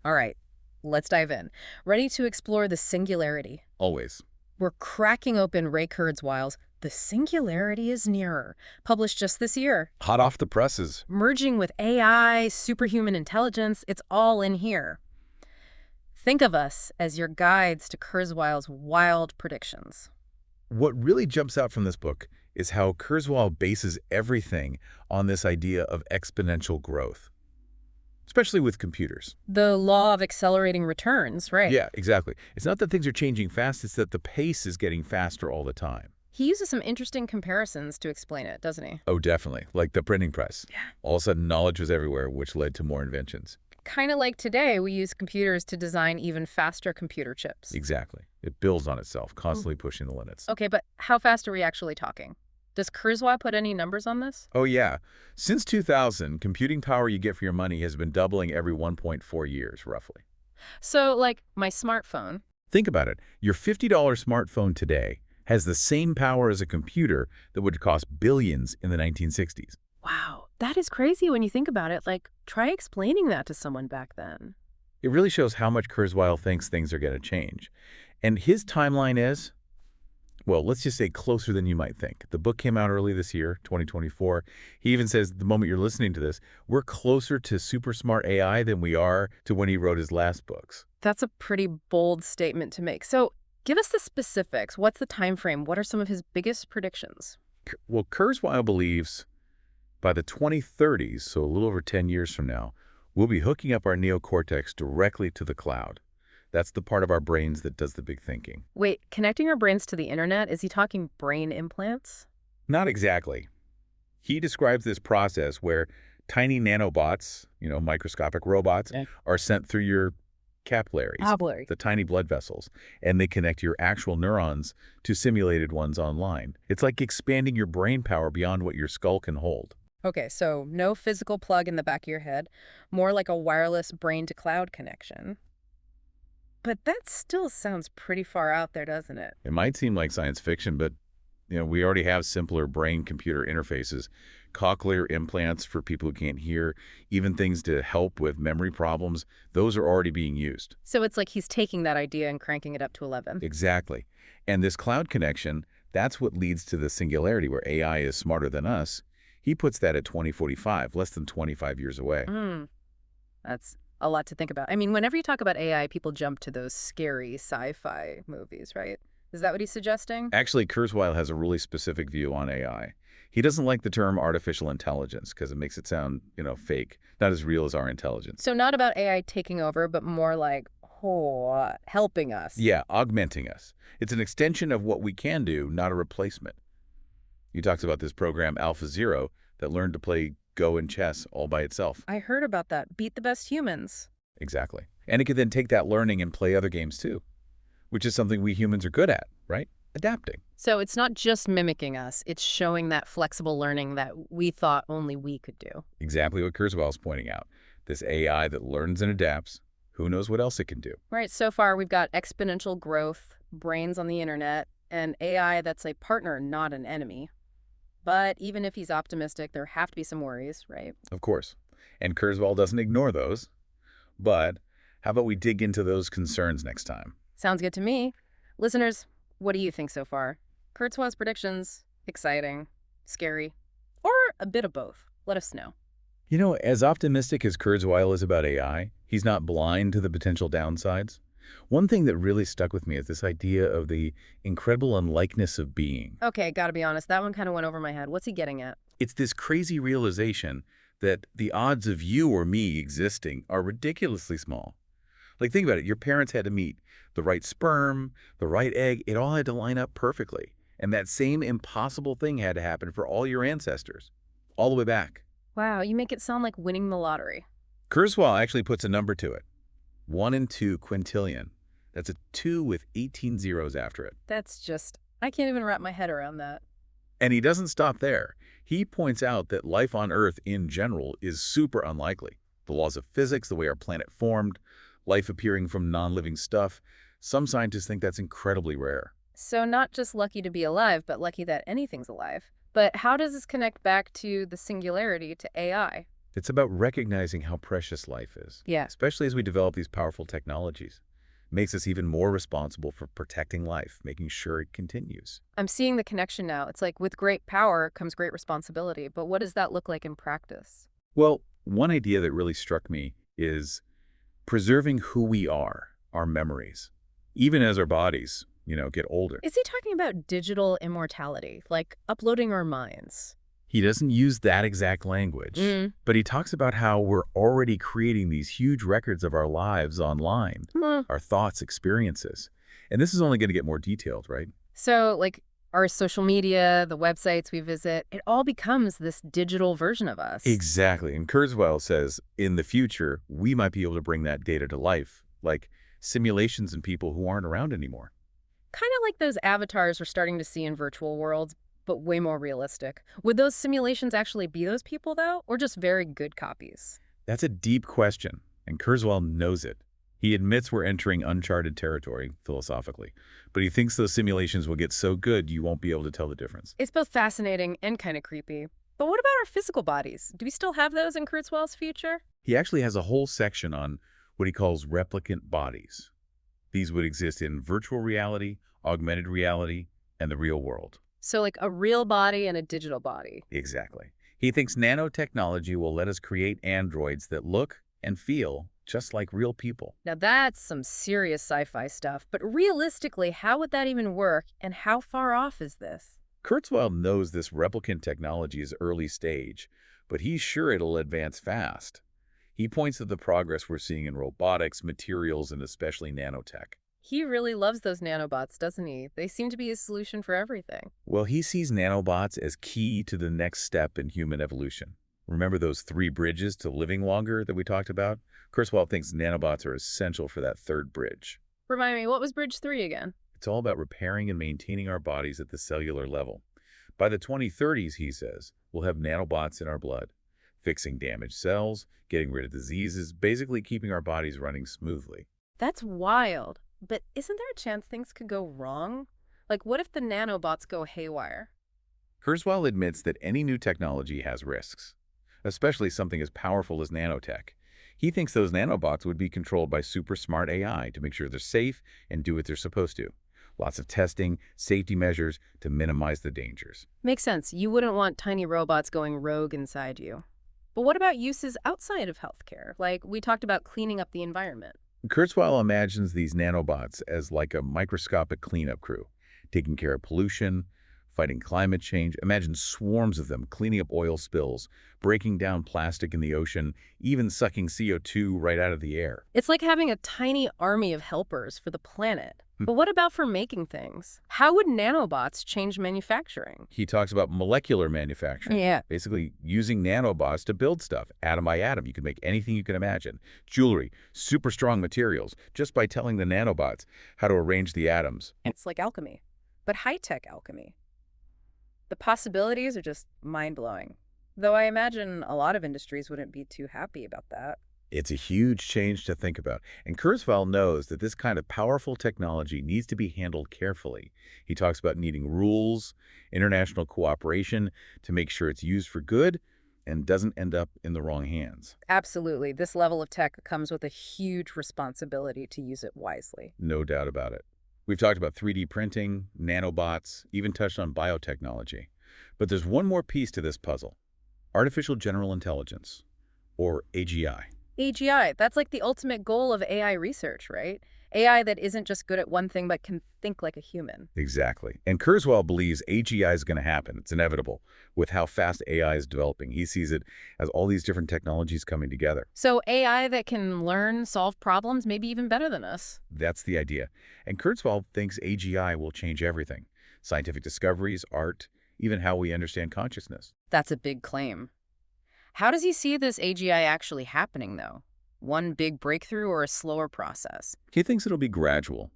All right, let's dive in. Ready to explore the singularity? Always. We're cracking open Ray Kurzweil's The Singularity is Nearer, published just this year. Hot off the presses. Merging with AI, superhuman intelligence, it's all in here. Think of us as your guides to Kurzweil's wild predictions. What really jumps out from this book is how Kurzweil bases everything on this idea of exponential growth, especially with computers. The law of accelerating returns, right? Yeah, exactly. It's not that things are changing fast, it's that the pace is getting faster all the time. He uses some interesting comparisons to explain it, doesn't he? Oh, definitely. Like the printing press. Yeah. All of a sudden, knowledge was everywhere, which led to more inventions. Kind of like today, we use computers to design even faster computer chips. Exactly. It builds on itself, constantly pushing the limits. Okay, but how fast are we actually talking? Does Kurzweil put any numbers on this? Oh, yeah. Since 2000, computing power you get for your money has been doubling every 1.4 years, roughly. So, like, my smartphone. Think about it. Your $50 smartphone today has the same power as a computer that would cost billions in the 1960s. Wow, that is crazy when you think about it. Like, try explaining that to someone back then. It really shows how much Kurzweil thinks things are going to change. And his timeline is, well, let's just say closer than you might think. The book came out early this year, 2024. He even says the moment you're listening to this, we're closer to super smart AI than we are to when he wrote his last books. That's a pretty bold statement to make. So, give us the specifics. What's the time frame? What are some of his biggest predictions? Well, Kurzweil believes by the 2030s, so a little over 10 years from now, we'll be hooking up our neocortex directly to the cloud. That's the part of our brains that does the big thinking. Wait, connecting our brains to the internet? Is he talking brain implants? Not exactly. He describes this process where tiny nanobots, microscopic robots, Yeah. are sent through your capillaries, Capillary. the tiny blood vessels, and they connect your actual neurons to simulated ones online. It's like expanding your brain power beyond what your skull can hold. Okay, so no physical plug in the back of your head, more like a wireless brain-to-cloud connection. But that still sounds pretty far out there, doesn't it? It might seem like science fiction, but we already have simpler brain-computer interfaces, cochlear implants for people who can't hear, even things to help with memory problems. Those are already being used. So it's like he's taking that idea and cranking it up to 11. Exactly. And this cloud connection, that's what leads to the singularity where AI is smarter than us. He puts that at 2045, less than 25 years away. That's a lot to think about. I mean, whenever you talk about AI, people jump to those scary sci-fi movies, right? Is that what he's suggesting? Actually, Kurzweil has a really specific view on AI. He doesn't like the term artificial intelligence because it makes it sound, fake, not as real as our intelligence. So not about AI taking over, but more like, helping us. Yeah, augmenting us. It's an extension of what we can do, not a replacement. He talks about this program, AlphaZero, that learned to play Go and chess all by itself. I heard about that. Beat the best humans. Exactly. And it could then take that learning and play other games too, which is something we humans are good at, right? Adapting. So it's not just mimicking us, it's showing that flexible learning that we thought only we could do. Exactly what Kurzweil's pointing out. This AI that learns and adapts, who knows what else it can do? Right, so far we've got exponential growth, brains on the internet, and AI that's a partner, not an enemy. But even if he's optimistic, there have to be some worries, right? Of course. And Kurzweil doesn't ignore those. But how about we dig into those concerns next time? Sounds good to me. Listeners, what do you think so far? Kurzweil's predictions, exciting, scary, or a bit of both? Let us know. As optimistic as Kurzweil is about AI, he's not blind to the potential downsides. One thing that really stuck with me is this idea of the incredible unlikeness of being. Okay, gotta be honest, that one kind of went over my head. What's he getting at? It's this crazy realization that the odds of you or me existing are ridiculously small. Like, think about it. Your parents had to meet the right sperm, the right egg. It all had to line up perfectly. And that same impossible thing had to happen for all your ancestors, all the way back. Wow, you make it sound like winning the lottery. Kurzweil actually puts a number to it. 1 in 2 quintillion. That's a 2 with 18 zeros after it. I can't even wrap my head around that. And he doesn't stop there. He points out that life on Earth in general is super unlikely. The laws of physics, the way our planet formed, life appearing from non-living stuff, some scientists think that's incredibly rare. So not just lucky to be alive, but lucky that anything's alive. But how does this connect back to the singularity, to AI? It's about recognizing how precious life is, Yeah. especially as we develop these powerful technologies. Makes us even more responsible for protecting life, making sure it continues. I'm seeing the connection now. It's like with great power comes great responsibility. But what does that look like in practice? Well, one idea that really struck me is preserving who we are, our memories, even as our bodies, get older. Is he talking about digital immortality, like uploading our minds? He doesn't use that exact language, Mm. but he talks about how we're already creating these huge records of our lives online, Hmm. our thoughts, experiences. And this is only going to get more detailed, right? So, like our social media, the websites we visit, it all becomes this digital version of us. Exactly. And Kurzweil says in the future, we might be able to bring that data to life, like simulations and people who aren't around anymore. Kind of like those avatars we're starting to see in virtual worlds, but way more realistic. Would those simulations actually be those people, though, or just very good copies? That's a deep question, and Kurzweil knows it. He admits we're entering uncharted territory, philosophically, but he thinks those simulations will get so good you won't be able to tell the difference. It's both fascinating and kind of creepy. But what about our physical bodies? Do we still have those in Kurzweil's future? He actually has a whole section on what he calls replicant bodies. These would exist in virtual reality, augmented reality, and the real world. So, like a real body and a digital body. Exactly. He thinks nanotechnology will let us create androids that look and feel just like real people. Now, that's some serious sci fi stuff, but realistically, how would that even work, and how far off is this? Kurzweil knows this replicant technology is early stage, but he's sure it'll advance fast. He points to the progress we're seeing in robotics, materials, and especially nanotech. He really loves those nanobots, doesn't he? They seem to be his solution for everything. Well, he sees nanobots as key to the next step in human evolution. Remember those 3 bridges to living longer that we talked about? Kurzweil thinks nanobots are essential for that third bridge. Remind me, what was Bridge 3 again? It's all about repairing and maintaining our bodies at the cellular level. By the 2030s, he says, we'll have nanobots in our blood, fixing damaged cells, getting rid of diseases, basically keeping our bodies running smoothly. That's wild. But isn't there a chance things could go wrong? Like, what if the nanobots go haywire? Kurzweil admits that any new technology has risks, especially something as powerful as nanotech. He thinks those nanobots would be controlled by super smart AI to make sure they're safe and do what they're supposed to. Lots of testing, safety measures to minimize the dangers. Makes sense. You wouldn't want tiny robots going rogue inside you. But what about uses outside of healthcare? Like, we talked about cleaning up the environment. Kurzweil imagines these nanobots as like a microscopic cleanup crew, taking care of pollution, fighting climate change. Imagine swarms of them cleaning up oil spills, breaking down plastic in the ocean, even sucking CO2 right out of the air. It's like having a tiny army of helpers for the planet. But what about for making things? How would nanobots change manufacturing? He talks about molecular manufacturing, Yeah. basically using nanobots to build stuff, atom by atom. You can make anything you can imagine. Jewelry, super strong materials, just by telling the nanobots how to arrange the atoms. It's like alchemy, but high-tech alchemy. The possibilities are just mind-blowing. Though I imagine a lot of industries wouldn't be too happy about that. It's a huge change to think about, and Kurzweil knows that this kind of powerful technology needs to be handled carefully. He talks about needing rules, international cooperation to make sure it's used for good and doesn't end up in the wrong hands. Absolutely. This level of tech comes with a huge responsibility to use it wisely. No doubt about it. We've talked about 3D printing, nanobots, even touched on biotechnology. But there's one more piece to this puzzle: artificial general intelligence, or AGI. AGI, that's like the ultimate goal of AI research, right? AI that isn't just good at one thing but can think like a human. Exactly. And Kurzweil believes AGI is going to happen. It's inevitable with how fast AI is developing. He sees it as all these different technologies coming together. So AI that can learn, solve problems, maybe even better than us. That's the idea. And Kurzweil thinks AGI will change everything: scientific discoveries, art, even how we understand consciousness. That's a big claim. How does he see this AGI actually happening, though? One big breakthrough or a slower process? He thinks it'll be gradual.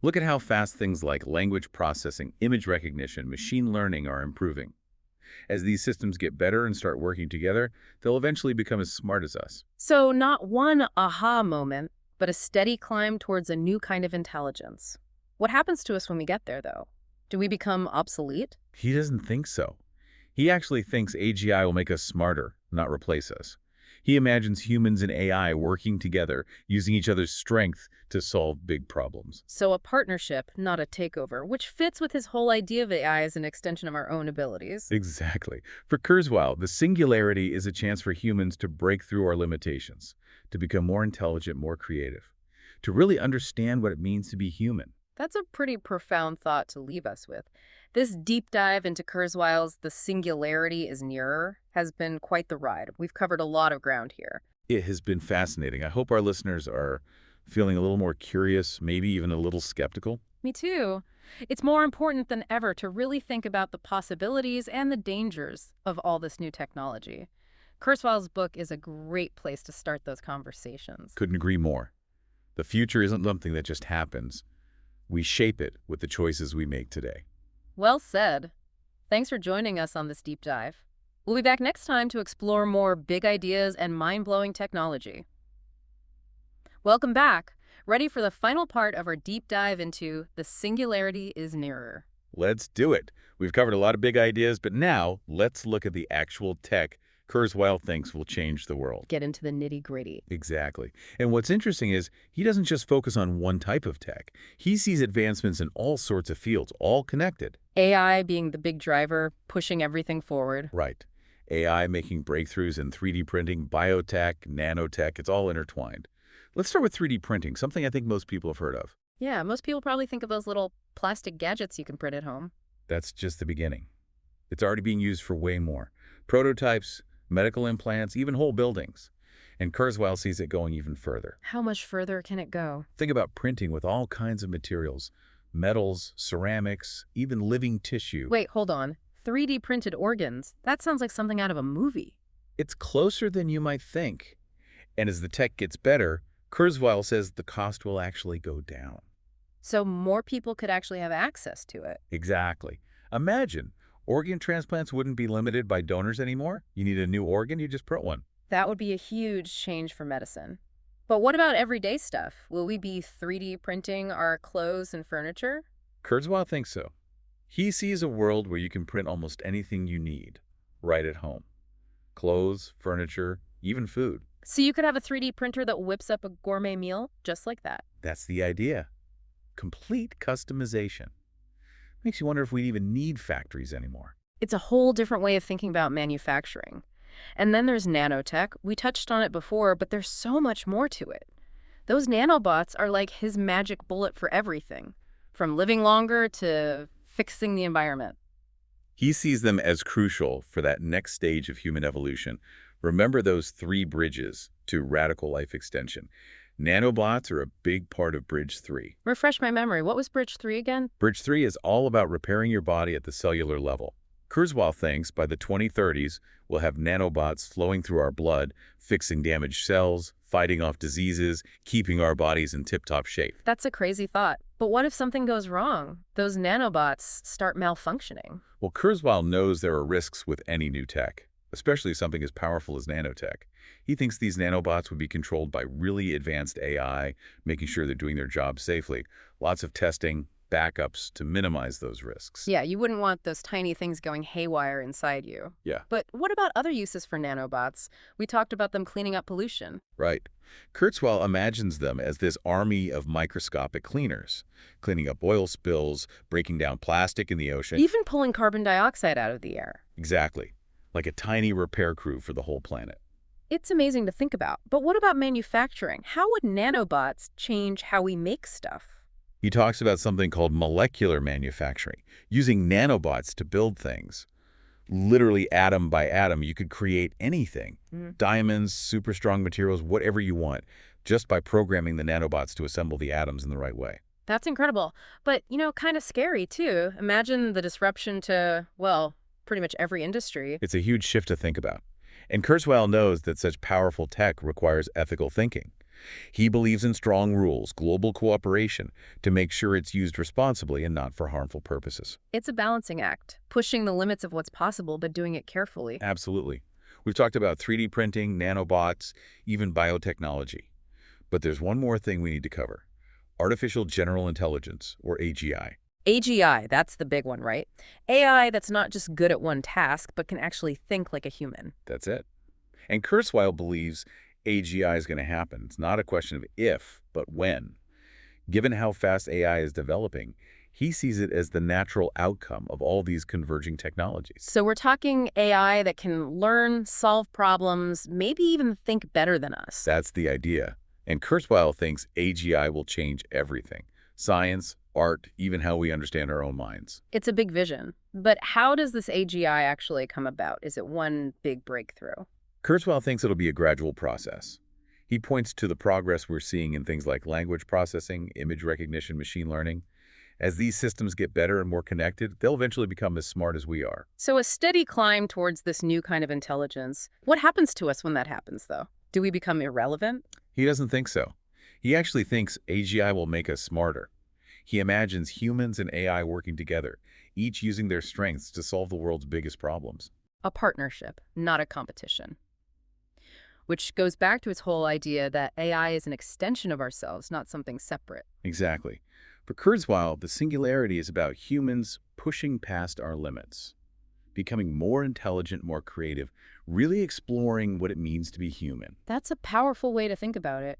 Look at how fast things like language processing, image recognition, machine learning are improving. As these systems get better and start working together, they'll eventually become as smart as us. So not one aha moment, but a steady climb towards a new kind of intelligence. What happens to us when we get there, though? Do we become obsolete? He doesn't think so. He actually thinks AGI will make us smarter, not replace us. He imagines humans and AI working together, using each other's strength to solve big problems. So a partnership, not a takeover, which fits with his whole idea of AI as an extension of our own abilities. Exactly. For Kurzweil, the singularity is a chance for humans to break through our limitations, to become more intelligent, more creative, to really understand what it means to be human. That's a pretty profound thought to leave us with. This deep dive into Kurzweil's The Singularity is Nearer has been quite the ride. We've covered a lot of ground here. It has been fascinating. I hope our listeners are feeling a little more curious, maybe even a little skeptical. Me too. It's more important than ever to really think about the possibilities and the dangers of all this new technology. Kurzweil's book is a great place to start those conversations. Couldn't agree more. The future isn't something that just happens. We shape it with the choices we make today. Well said. Thanks for joining us on this deep dive. We'll be back next time to explore more big ideas and mind-blowing technology. Welcome back. Ready for the final part of our deep dive into The Singularity is Nearer. Let's do it. We've covered a lot of big ideas, but now let's look at the actual tech Kurzweil thinks will change the world. Get into the nitty-gritty. Exactly. And what's interesting is he doesn't just focus on one type of tech. He sees advancements in all sorts of fields, all connected. AI being the big driver, pushing everything forward. Right. AI making breakthroughs in 3D printing, biotech, nanotech, it's all intertwined. Let's start with 3D printing, something I think most people have heard of. Yeah, most people probably think of those little plastic gadgets you can print at home. That's just the beginning. It's already being used for way more. Prototypes, medical implants, even whole buildings. And Kurzweil sees it going even further. How much further can it go? Think about printing with all kinds of materials, metals, ceramics, even living tissue. Wait, hold on. 3D printed organs? That sounds like something out of a movie. It's closer than you might think. And as the tech gets better, Kurzweil says the cost will actually go down. So more people could actually have access to it. Exactly. Imagine, organ transplants wouldn't be limited by donors anymore. You need a new organ, you just print one. That would be a huge change for medicine. But what about everyday stuff? Will we be 3D printing our clothes and furniture? Kurzweil thinks so. He sees a world where you can print almost anything you need, right at home. Clothes, furniture, even food. So you could have a 3D printer that whips up a gourmet meal just like that. That's the idea. Complete customization. Makes you wonder if we even need factories anymore. It's a whole different way of thinking about manufacturing. And then there's nanotech. We touched on it before, but there's so much more to it. Those nanobots are like his magic bullet for everything, from living longer to fixing the environment. He sees them as crucial for that next stage of human evolution. Remember those 3 bridges to radical life extension. Nanobots are a big part of Bridge 3. Refresh my memory. What was Bridge 3 again? Bridge 3 is all about repairing your body at the cellular level. Kurzweil thinks by the 2030s, we'll have nanobots flowing through our blood, fixing damaged cells, fighting off diseases, keeping our bodies in tip-top shape. That's a crazy thought. But what if something goes wrong? Those nanobots start malfunctioning. Well, Kurzweil knows there are risks with any new tech, especially something as powerful as nanotech. He thinks these nanobots would be controlled by really advanced AI, making sure they're doing their job safely. Lots of testing, backups to minimize those risks. Yeah, you wouldn't want those tiny things going haywire inside you. Yeah. But what about other uses for nanobots? We talked about them cleaning up pollution. Right. Kurzweil imagines them as this army of microscopic cleaners, cleaning up oil spills, breaking down plastic in the ocean. Even pulling carbon dioxide out of the air. Exactly. Like a tiny repair crew for the whole planet. It's amazing to think about. But what about manufacturing? How would nanobots change how we make stuff? He talks about something called molecular manufacturing, using nanobots to build things. Literally atom by atom, you could create anything. Diamonds, super strong materials, whatever you want, just by programming the nanobots to assemble the atoms in the right way. That's incredible. But, kind of scary, too. Imagine the disruption to, well, pretty much every industry. It's a huge shift to think about. And Kurzweil knows that such powerful tech requires ethical thinking. He believes in strong rules, global cooperation, to make sure it's used responsibly and not for harmful purposes. It's a balancing act, pushing the limits of what's possible, but doing it carefully. Absolutely. We've talked about 3D printing, nanobots, even biotechnology. But there's one more thing we need to cover. Artificial General Intelligence, or AGI. AGI, that's the big one, right? AI that's not just good at one task, but can actually think like a human. That's it. And Kurzweil believes AGI is going to happen. It's not a question of if, but when. Given how fast AI is developing, he sees it as the natural outcome of all these converging technologies. So we're talking AI that can learn, solve problems, maybe even think better than us. That's the idea. And Kurzweil thinks AGI will change everything. Science, art, even how we understand our own minds. It's a big vision. But how does this AGI actually come about? Is it one big breakthrough? Kurzweil thinks it'll be a gradual process. He points to the progress we're seeing in things like language processing, image recognition, machine learning. As these systems get better and more connected, they'll eventually become as smart as we are. So a steady climb towards this new kind of intelligence. What happens to us when that happens, though? Do we become irrelevant? He doesn't think so. He actually thinks AGI will make us smarter. He imagines humans and AI working together, each using their strengths to solve the world's biggest problems. A partnership, not a competition. Which goes back to his whole idea that AI is an extension of ourselves, not something separate. Exactly. For Kurzweil, the singularity is about humans pushing past our limits, becoming more intelligent, more creative, really exploring what it means to be human. That's a powerful way to think about it.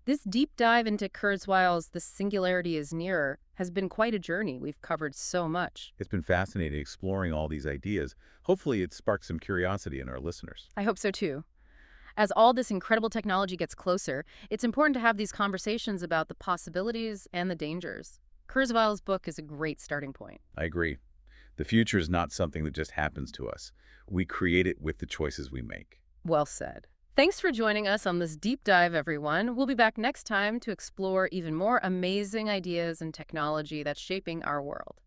This deep dive into Kurzweil's The Singularity is Nearer has been quite a journey. We've covered so much. It's been fascinating exploring all these ideas. Hopefully, it sparked some curiosity in our listeners. I hope so too. As all this incredible technology gets closer, it's important to have these conversations about the possibilities and the dangers. Kurzweil's book is a great starting point. I agree. The future is not something that just happens to us. We create it with the choices we make. Well said. Thanks for joining us on this deep dive, everyone. We'll be back next time to explore even more amazing ideas and technology that's shaping our world.